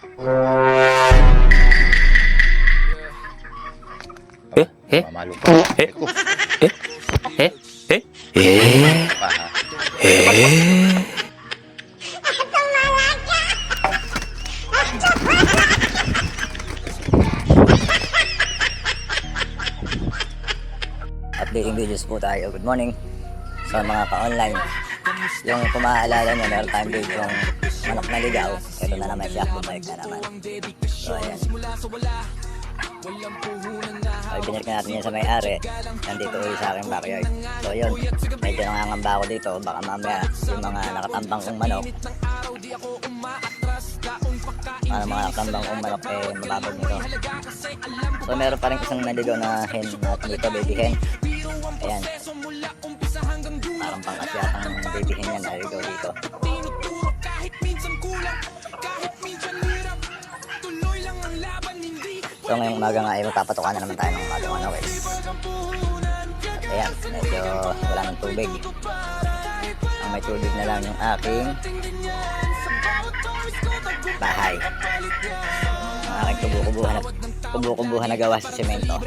Mamalo pa. Updating videos po tayo. Good morning sa mga ka-online. Yung kung maaalala nyo, meron tayong video yung manok na ligaw. Ito na naman siya, bumalik na naman. So ayan, ay binalik na natin yan sa may-ari. Nandito ulit sa aking backyard. So yun, medyo nangangamba ako dito. Baka mamaya yung mga nakatambang kong manok, mga nakatambang kong manok mababag nito. So meron pa rin isang naligaw na hen natin dito, baby hen. Ayan, parang pang-asyatang baby hen yan, naligaw dito. So ngayong umaga nga ay magpapatukan na naman tayo ng umagang guys. At ayan, medyo wala ng tubig. Ang may tubig na lang yung aking bahay. Ang aking kubo-kubuhan na gawa sa semento.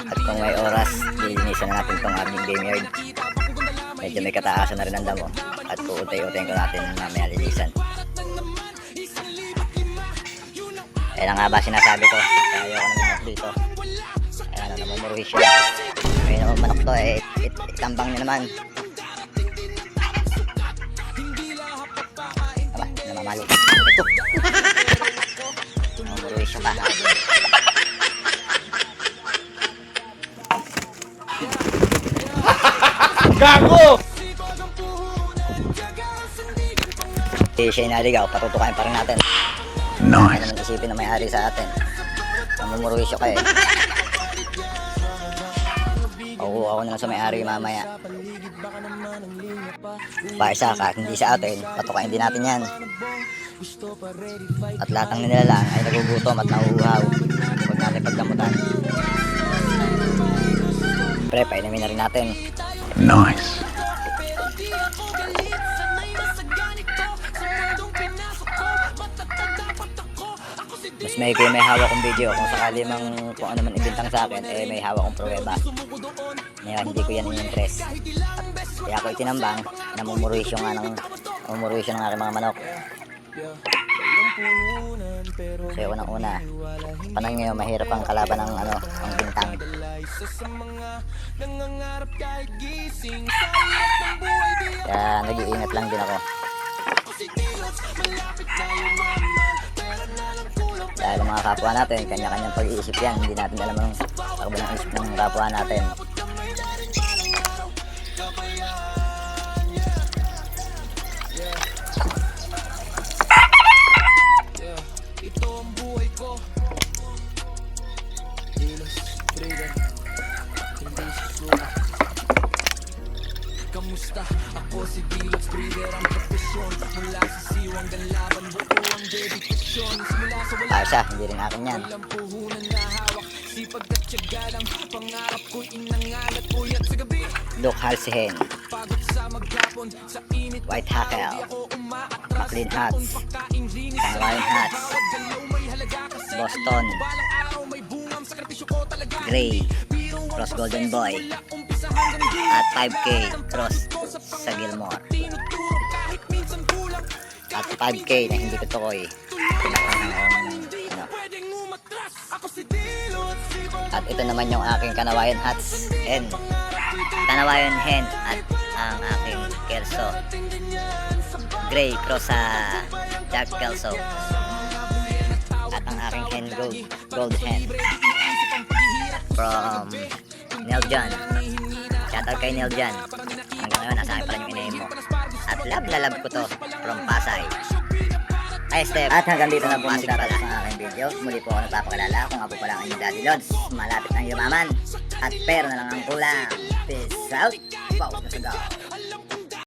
At kung may oras, lilinisan na natin itong aming game yard. Medyo may kataasan na rin ang damo. At uutay-utayin ko natin mamaya linisan. Ayan nga ba sinasabi ko, kaya ayoko na manok dito. Ayan na, namumuruhi siya. May naman manok to, itambang niya naman. Aba, namamalo. Ito. Namumuruhi siya pa. Gago! Siya yung naligaw, patutukain pa rin natin. Nice. Ano naman isipin na may-ari sa atin. Namumuruhi siya kayo. Ako na lang sa may-ari mamaya. Paisa kahit hindi sa atin, patukain din natin yan. At lahat ng nilalang ay nagugutom at nauuhaw. Huwag natin pagdamutan. Pre, painamin na rin natin. Nice. Mas may hawak kong video kung sakali mang kung ano man ibintang sa akin, may hawak kong pruweba. Kaya hindi ko yan in-interest. Kaya ako itinambang, namumuruhisyo ng aking mga manok. So unang-una, panahon ngayon mahirap ang kalaban ng ang bintang. Kaya nag-iingat lang din ako. Dahil ang mga kapwa natin, kanya-kanyang pag-iisip yan. Hindi natin alam ang takbo ng isip ng kapwa natin. Ito ang buhay ko. Dilos, trader, hindi susuka. Kamusta? Ako si Dilos, trader, ang profesyon. Mula sa siwang ganlaban, buo ang dedikasyon. Simula sa wala, Siya, hindi rin akin yan. walang puhunan na hawak. Sipag at tiyaga lang, pangarap ko'y inangalat. Uyat sa gabi, Duke Halsehen, pagod sa maghapon. Sa init, White Hackle, ako umaatras. McLean Hats, Pagkain, linis, Tangawain Hats, Boston, balang araw may bungam. Sakripisyo ko talaga. Gray, Cross Golden Boy, at 5K Cross sa Gilmore. At 5K na hindi ko tukoy. At ito naman yung aking Kanawayan Hats hen. Kanawayan hen at ang aking Kelso. Gray Cross sa Jack Kelso. At ang aking hen gold hen from Neljan. Shoutout kay Neljan. Hanggang ngayon nasa akin pa rin yung inahin mo. At love na love ko to from Pasay. Ay Step. At hanggang dito na po magtatapos ang aking video. Muli po ako nagpapakalala kung ako pala ang inyong Daddy Lods. Malapit ang yumaman at pero na lang ang kulang. Peace out. Pause na sa go.